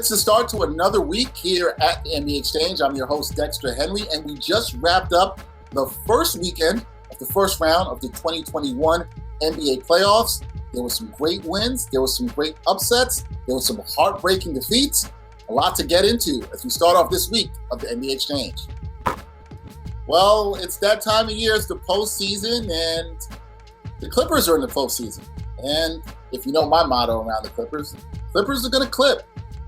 It's the start to another week here at the NBA Exchange. I'm your host, Dexter Henry, and we just wrapped up the first weekend of the first round of the 2021 NBA playoffs. There were some great wins. There were some great upsets. There were some heartbreaking defeats. A lot to get into as we start off this week of the NBA Exchange. Well, it's that time of year. It's the postseason, and the Clippers are in the postseason. And if you know my motto around the Clippers are going to clip.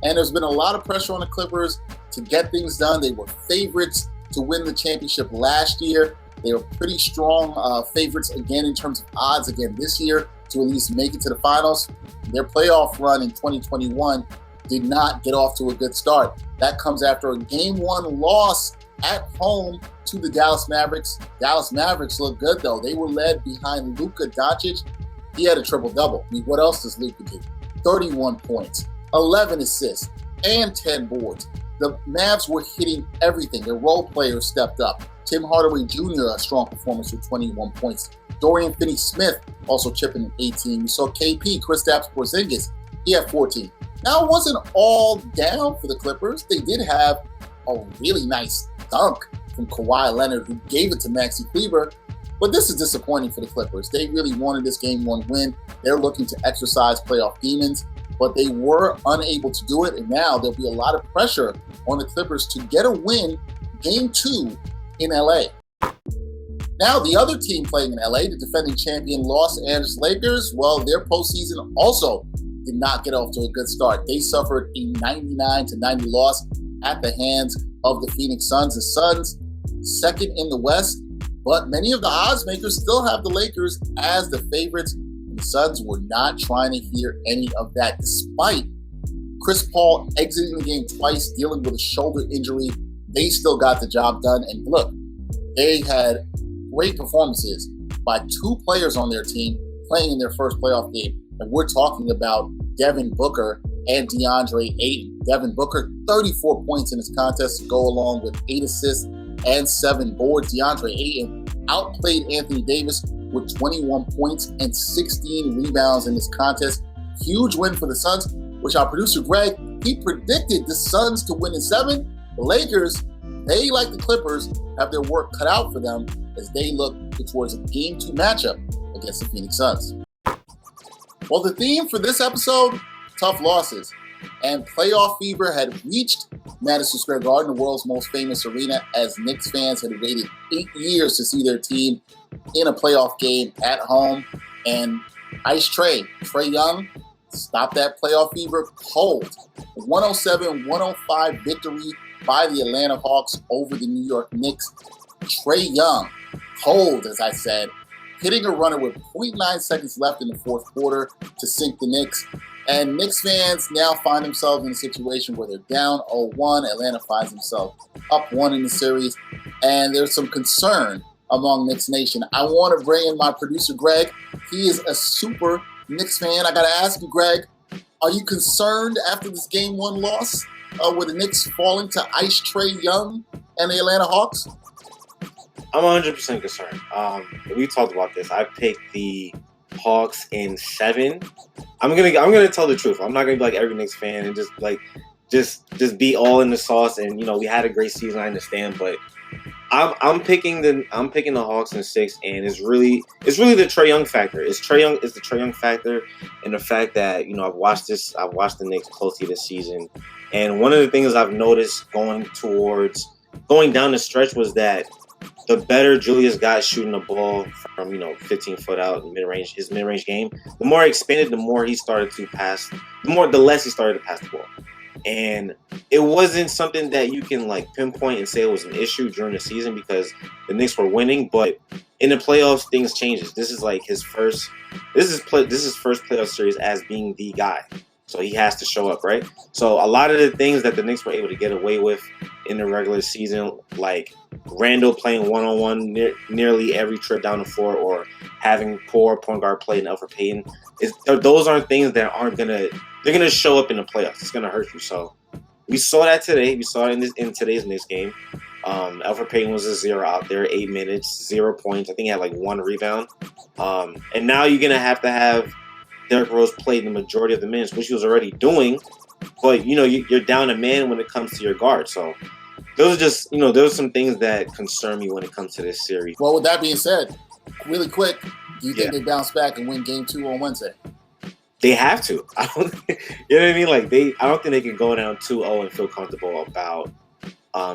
And there's been a lot of pressure on the Clippers to get things done. They were favorites to win the championship last year. They were pretty strong favorites again in terms of odds again this year to at least make it to the finals. Their playoff run in 2021 did not get off to a good start. That comes after a Game 1 loss at home to the Dallas Mavericks. Dallas Mavericks look good, though. They were led behind Luka Doncic. He had a triple-double. I mean, what else does Luka do? 31 points. 11 assists, and 10 boards. The Mavs were hitting everything. Their role players stepped up. Tim Hardaway Jr., a strong performance with 21 points. Dorian Finney-Smith also chipping in 18. We saw KP, Kristaps Porzingis, he had 14. Now, it wasn't all down for the Clippers. They did have a really nice dunk from Kawhi Leonard, who gave it to Maxi Kleber. But this is disappointing for the Clippers. They really wanted this Game 1 win. They're looking to exercise playoff demons, but they were unable to do it, and now there'll be a lot of pressure on the Clippers to get a win Game 2 in LA. Now, the other team playing in LA, the defending champion Los Angeles Lakers, well, their postseason also did not get off to a good start. They suffered a 99-90 loss at the hands of the Phoenix Suns. The Suns, second in the West, but many of the odds makers still have the Lakers as the favorites. The Suns were not trying to hear any of that, despite Chris Paul exiting the game twice, dealing with a shoulder injury. They still got the job done. And look, they had great performances by two players on their team playing in their first playoff game. And we're talking about Devin Booker and DeAndre Ayton. Devin Booker, 34 points in this contest to go along with 8 assists and 7 boards. DeAndre Ayton outplayed Anthony Davis with 21 points and 16 rebounds in this contest. Huge win for the Suns, which our producer Greg, he predicted the Suns to win in 7. The Lakers, they, like the Clippers, have their work cut out for them as they look towards a Game 2 matchup against the Phoenix Suns. Well, the theme for this episode, tough losses. And playoff fever had reached Madison Square Garden, the world's most famous arena, as Knicks fans had waited 8 years to see their team in a playoff game at home. And Trae Young, stopped that playoff fever cold. 107-105 victory by the Atlanta Hawks over the New York Knicks. Trae Young, cold, as I said, hitting a runner with 0.9 seconds left in the fourth quarter to sink the Knicks. And Knicks fans now find themselves in a situation where they're down 0-1. Atlanta finds themselves up 1 in the series. And there's some concern among Knicks Nation. I want to bring in my producer, Greg. He is a super Knicks fan. I got to ask you, Greg, are you concerned after this Game 1 loss with the Knicks falling to ice Trae Young and the Atlanta Hawks? I'm 100% concerned. We talked about this. I picked the Hawks in 7. I'm gonna tell the truth. I'm not gonna be like every Knicks fan and just be all in the sauce. And we had a great season. I understand, but I'm picking the Hawks in 6, and it's really the Trae Young factor. It's the Trae Young factor, and the fact that I've watched the Knicks closely this season, and one of the things I've noticed going down the stretch was that the better Julius got shooting the ball from 15 foot out his mid-range game, the more he expanded, the more he started to pass, the less he started to pass the ball. And it wasn't something that you can pinpoint and say it was an issue during the season because the Knicks were winning, but in the playoffs things changes. This is his first playoff series as being the guy. So he has to show up, right? So a lot of the things that the Knicks were able to get away with in the regular season, like Randall playing one-on-one nearly every trip down the floor, or having poor point guard play in Elfrid Payton, those aren't things that they're gonna show up in the playoffs. It's gonna hurt you. So we saw that today. We saw it in today's Knicks game. Elfrid Payton was a 0 out there, 8 minutes, 0 points. I think he had 1 rebound. And now you're gonna have Derrick Rose played the majority of the minutes, which he was already doing, but you're down a man when it comes to your guard. So those are just those are some things that concern me when it comes to this series. Well, with that being said, really quick, do you think they bounce back and win Game 2 on Wednesday? They have to. You know what I mean? Like I don't think they can go down 2-0 and feel comfortable about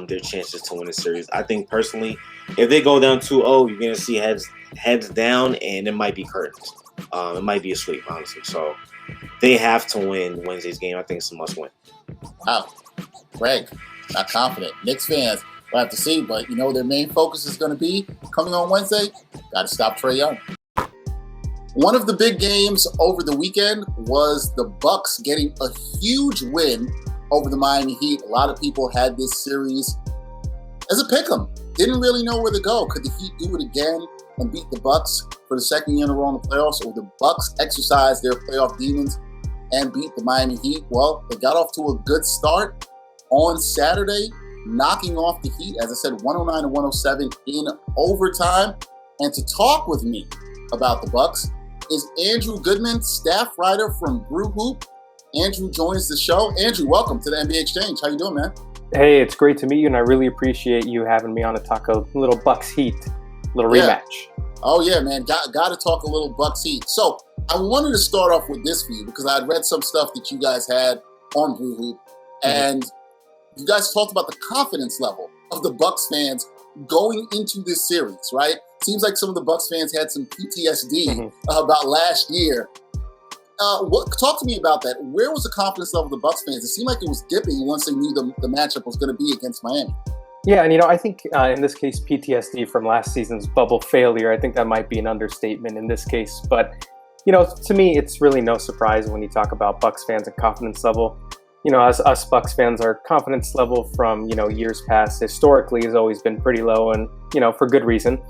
their chances to win the series. I think personally, if they go down 2-0, you're gonna see heads down, and it might be curtains. It might be a sweep, honestly. So they have to win Wednesday's game. I think it's a must win. Wow, Greg, not confident. Knicks fans, we'll have to see, but their main focus is going to be coming on Wednesday. Got to stop Trae Young. One of the big games over the weekend was the Bucks getting a huge win over the Miami Heat. A lot of people had this series as a pick'em. Didn't really know where to go. Could the Heat do it again and beat the Bucks for the second year in a row in the playoffs? Or the Bucks exercise their playoff demons and beat the Miami Heat? Well, they got off to a good start on Saturday, knocking off the Heat, as I said, 109-107 in overtime. And to talk with me about the Bucks is Andrew Goodman, staff writer from Brew Hoop. Andrew joins the show. Andrew, welcome to the NBA Exchange. How you doing, man? Hey, it's great to meet you, and I really appreciate you having me on to talk a little Bucks Heat, little rematch. Oh, yeah, man. Got to talk a little Bucks Heat. So I wanted to start off with this for you because I had read some stuff that you guys had on Brew Hoop, and you guys talked about the confidence level of the Bucks fans going into this series, right? Seems like some of the Bucks fans had some PTSD about last year. Talk to me about that. Where was the confidence level of the Bucks fans? It seemed like it was dipping once they knew the matchup was going to be against Miami. Yeah, and I think in this case, PTSD from last season's bubble failure, I think that might be an understatement in this case. But, to me, it's really no surprise when you talk about Bucks fans and confidence level. As us Bucks fans, our confidence level from, years past historically has always been pretty low and, for good reason.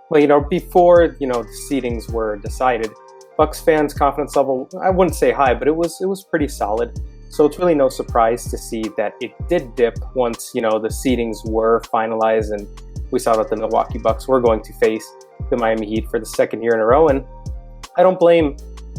Well, before, the seedings were decided, Bucks fans' confidence level, I wouldn't say high, but it was pretty solid. So it's really no surprise to see that it did dip once, the seedings were finalized and we saw that the Milwaukee Bucks were going to face the Miami Heat for the second year in a row. And I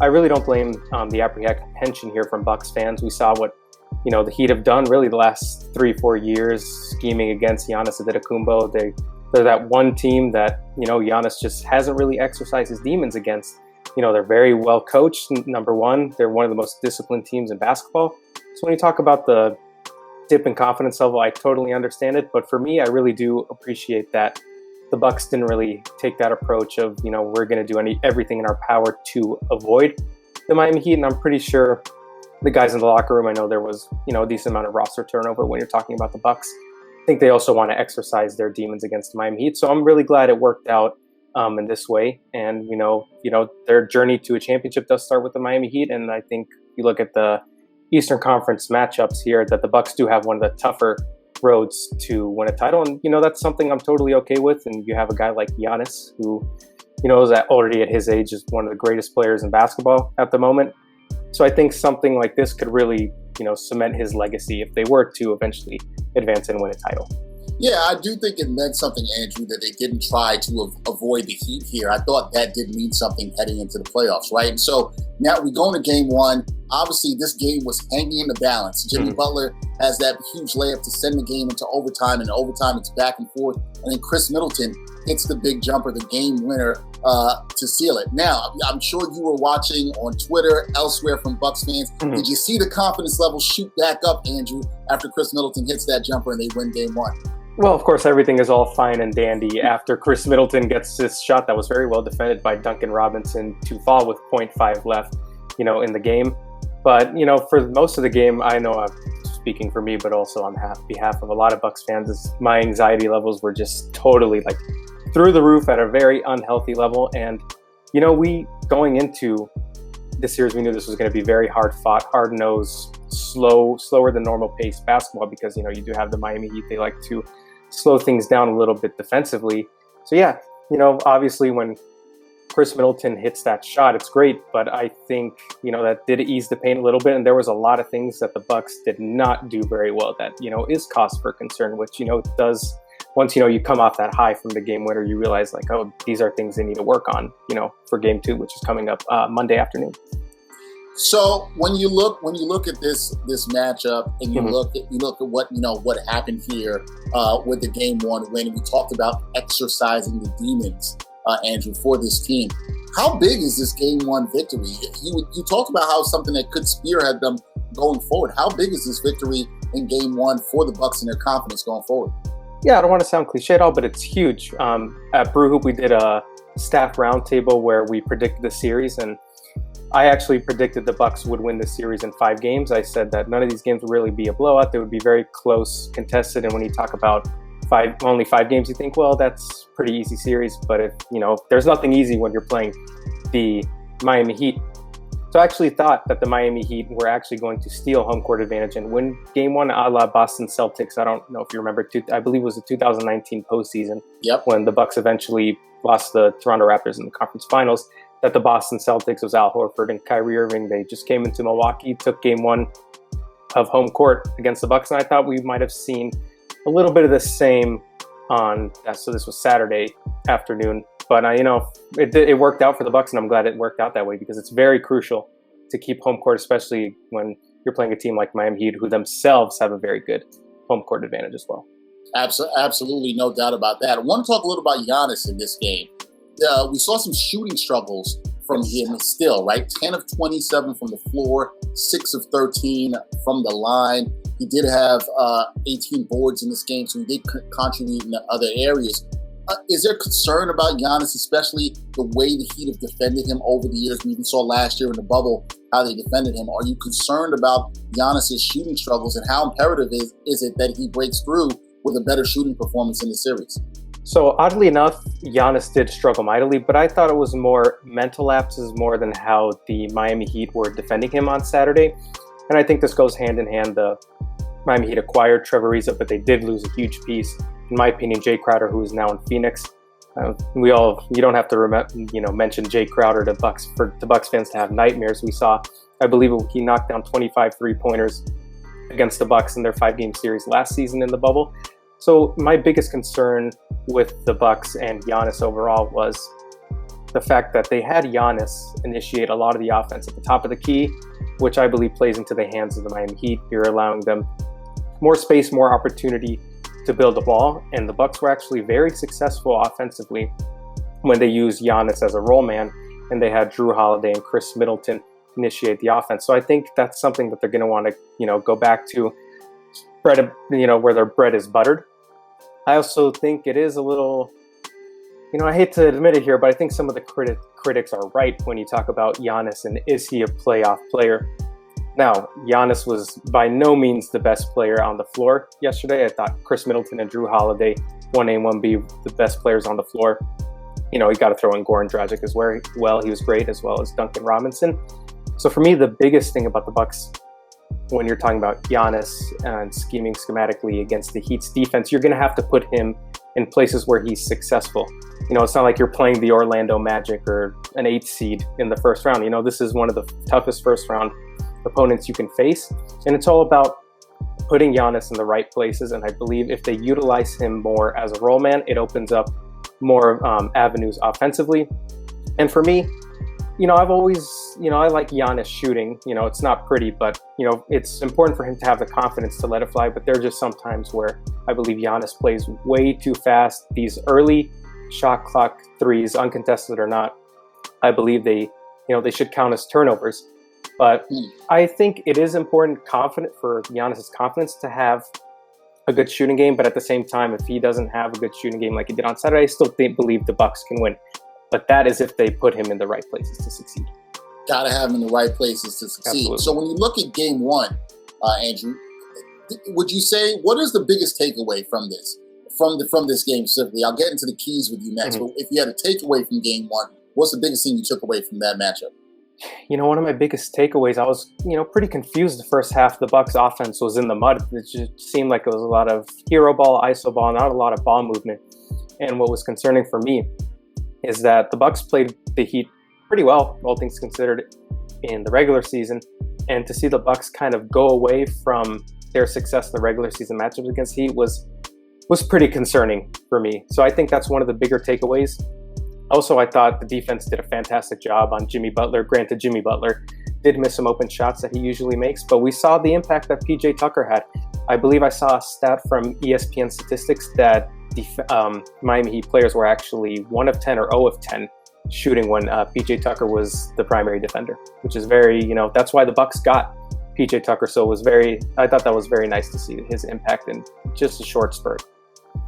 really don't blame the apprehension here from Bucks fans. We saw what, the Heat have done really the last 3-4 years, scheming against Giannis Antetokounmpo. They're that one team that, Giannis just hasn't really exercised his demons against. They're very well coached, number one. They're one of the most disciplined teams in basketball. So when you talk about the dip in confidence level, I totally understand it. But for me, I really do appreciate that the Bucks didn't really take that approach of, we're going to do everything in our power to avoid the Miami Heat. And I'm pretty sure the guys in the locker room, I know there was, a decent amount of roster turnover when you're talking about the Bucks. I think they also want to exercise their demons against the Miami Heat. So I'm really glad it worked out in this way. And, their journey to a championship does start with the Miami Heat. And I think you look at the Eastern Conference matchups here, that the Bucks do have one of the tougher roads to win a title. And, that's something I'm totally okay with. And you have a guy like Giannis, who, is already at his age is one of the greatest players in basketball at the moment. So I think something like this could really, cement his legacy if they were to eventually advance and win a title. Yeah, I do think it meant something, Andrew, that they didn't try to avoid the Heat here. I thought that did mean something heading into the playoffs, right? And so now we go into game one. Obviously, this game was hanging in the balance. Jimmy Butler has that huge layup to send the game into overtime, and in overtime it's back and forth. And then Chris Middleton hits the big jumper, the game winner, to seal it. Now, I'm sure you were watching on Twitter, elsewhere from Bucks fans. Did you see the confidence level shoot back up, Andrew, after Chris Middleton hits that jumper and they win game one? Well, of course, everything is all fine and dandy after Chris Middleton gets this shot that was very well defended by Duncan Robinson to fall with 0.5 left, in the game. But, for most of the game, I know I'm speaking for me, but also on behalf of a lot of Bucks fans, my anxiety levels were just totally through the roof at a very unhealthy level. And, we going into this series, we knew this was going to be very hard fought, hard nosed, slower than normal pace basketball because, you do have the Miami Heat. They like to slow things down a little bit defensively. So yeah, obviously when Chris Middleton hits that shot, it's great, but I think, that did ease the pain a little bit. And there was a lot of things that the Bucks did not do very well that, is cause for concern, which, it does. Once, you come off that high from the game winner, you realize these are things they need to work on, for game two, which is coming up Monday afternoon. So when you look at this matchup and you look at what happened here with the game one win, we talked about exercising the demons, Andrew, for this team. How big is this game one victory? You talked about how something that could spearhead them going forward. How big is this victory in game one for the Bucks and their confidence going forward? Yeah, I don't want to sound cliche at all, but it's huge. At Brew Hoop, we did a staff roundtable where we predicted the series, and I actually predicted the Bucks would win the series in 5 games. I said that none of these games would really be a blowout. They would be very close, contested. And when you talk about only 5 games, you think, well, that's pretty easy series. But if there's nothing easy when you're playing the Miami Heat. So I actually thought that the Miami Heat were actually going to steal home court advantage and win game one a la Boston Celtics. I don't know if you remember, I believe it was the 2019 postseason when the Bucks eventually lost the Toronto Raptors in the conference finals, that the Boston Celtics was Al Horford and Kyrie Irving. They just came into Milwaukee, took game one of home court against the Bucks, and I thought we might have seen a little bit of the same on that. So this was Saturday afternoon. But, it worked out for the Bucks, and I'm glad it worked out that way because it's very crucial to keep home court, especially when you're playing a team like Miami Heat, who themselves have a very good home court advantage as well. Absolutely, no doubt about that. I want to talk a little about Giannis in this game. We saw some shooting struggles from him still, right? 10 of 27 from the floor, 6 of 13 from the line. He did have 18 boards in this game, so he did contribute in the other areas. Is there concern about Giannis, especially the way the Heat have defended him over the years? We even saw last year in the bubble how they defended him. Are you concerned about Giannis's shooting struggles, and how imperative is it that he breaks through with a better shooting performance in the series? So oddly enough, Giannis did struggle mightily, but I thought it was more mental lapses more than how the Miami Heat were defending him on Saturday. And I think this goes hand in hand. The Miami Heat acquired Trevor Ariza, but they did lose a huge piece. In my opinion, Jay Crowder, who is now in Phoenix. You don't have to mention Jay Crowder to Bucks fans to have nightmares. We saw, I believe he knocked down 25 3-pointers against the Bucks in their 5-game series last season in the bubble. So my biggest concern with the Bucks and Giannis overall was the fact that they had Giannis initiate a lot of the offense at the top of the key, which I believe plays into the hands of the Miami Heat. You're allowing them more space, more opportunity to build the ball, and the Bucks were actually very successful offensively when they used Giannis as a roll man, and they had Drew Holiday and Chris Middleton initiate the offense. So I think that's something that they're going to want to, go back to, where their bread is buttered. I also think it is a little, I hate to admit it here, but I think some of the critics are right when you talk about Giannis and is he a playoff player? Now, Giannis was by no means the best player on the floor yesterday. I thought Chris Middleton and Drew Holiday, 1A and 1B, the best players on the floor. You got to throw in Goran Dragic as well. He was great, as well as Duncan Robinson. So for me, the biggest thing about the Bucks, when you're talking about Giannis and scheming schematically against the Heat's defense, you're going to have to put him in places where he's successful. It's not like you're playing the Orlando Magic or an 8th seed in the first round. This is one of the toughest first round opponents you can face, and it's all about putting Giannis in the right places. And I believe if they utilize him more as a roll man, it opens up more avenues offensively. And for me, I've always, I like Giannis shooting. It's not pretty, but it's important for him to have the confidence to let it fly. But there are just some times where I believe Giannis plays way too fast. These early shot clock threes, uncontested or not, I believe they should count as turnovers. But I think it is important for Giannis' confidence to have a good shooting game. But at the same time, if he doesn't have a good shooting game like he did on Saturday, I still believe the Bucks can win. But that is if they put him in the right places to succeed. Got to have him in the right places to succeed. Absolutely. So when you look at game one, Andrew, would you say, what is the biggest takeaway from this? From this game specifically? I'll get into the keys with you next. Mm-hmm. But if you had a takeaway from game one, what's the biggest thing you took away from that matchup? One of my biggest takeaways, I was, pretty confused the first half. The Bucks offense was in the mud. It just seemed like it was a lot of hero ball, iso ball, not a lot of ball movement. And what was concerning for me is that the Bucks played the Heat pretty well, all things considered, in the regular season. And to see the Bucks kind of go away from their success in the regular season matchups against Heat was pretty concerning for me. So I think that's one of the bigger takeaways. Also, I thought the defense did a fantastic job on Jimmy Butler. Granted, Jimmy Butler did miss some open shots that he usually makes, but we saw the impact that PJ Tucker had. I believe I saw a stat from ESPN Statistics that Miami Heat players were actually 1 of 10 or 0 of 10 shooting when PJ Tucker was the primary defender, which is very, that's why the Bucks got PJ Tucker. So I thought that was very nice to see his impact in just a short spurt.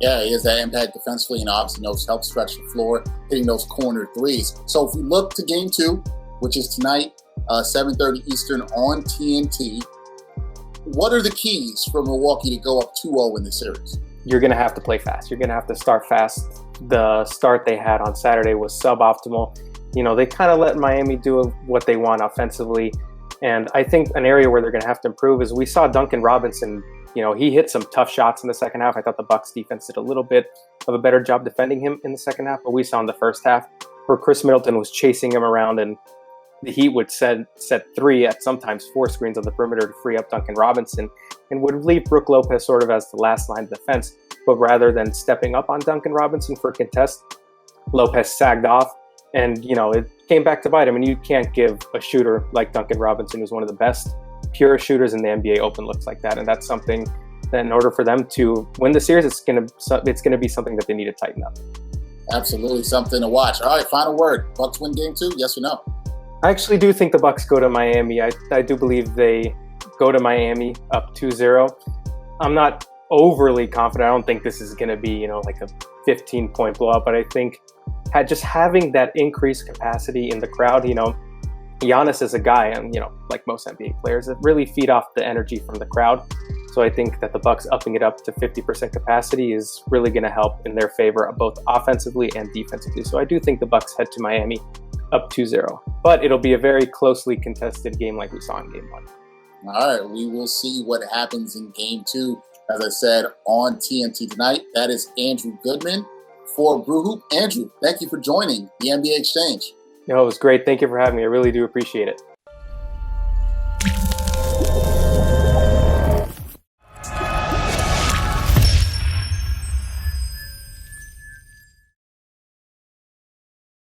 Yeah, he has that impact defensively, and obviously knows help stretch the floor, hitting those corner threes. So if we look to game 2, which is tonight, 7:30 Eastern on TNT, what are the keys for Milwaukee to go up 2-0 in the series? You're going to have to play fast. You're going to have to start fast. The start they had on Saturday was suboptimal. They kind of let Miami do what they want offensively. And I think an area where they're going to have to improve is we saw Duncan Robinson, he hit some tough shots in the second half. I thought the Bucks defense did a little bit of a better job defending him in the second half, but we saw in the first half where Chris Middleton was chasing him around, and the Heat would set 3 at sometimes 4 screens on the perimeter to free up Duncan Robinson and would leave Brook Lopez sort of as the last line of defense. But rather than stepping up on Duncan Robinson for a contest, Lopez sagged off, and it came back to bite him. And you can't give a shooter like Duncan Robinson, who's one of the best pure shooters in the NBA, open looks like that. And that's something that in order for them to win the series, it's going to be something that they need to tighten up. Absolutely something to watch. All right, final word. Bucks win game 2, yes or no? I actually do think the Bucks go to Miami. I do believe they go to Miami up 2-0. I'm not overly confident. I don't think this is going to be, like a 15-point blowout, but I think just having that increased capacity in the crowd, Giannis is a guy, and like most NBA players, that really feed off the energy from the crowd. So I think that the Bucks upping it up to 50% capacity is really going to help in their favor, both offensively and defensively. So I do think the Bucks head to Miami up 2-0, but it'll be a very closely contested game like we saw in game 1. All right, we will see what happens in game 2. As I said, on TNT tonight. That is Andrew Goodman for Brew Hoop. Andrew, thank you for joining the NBA Exchange. It was great. Thank you for having me. I really do appreciate it.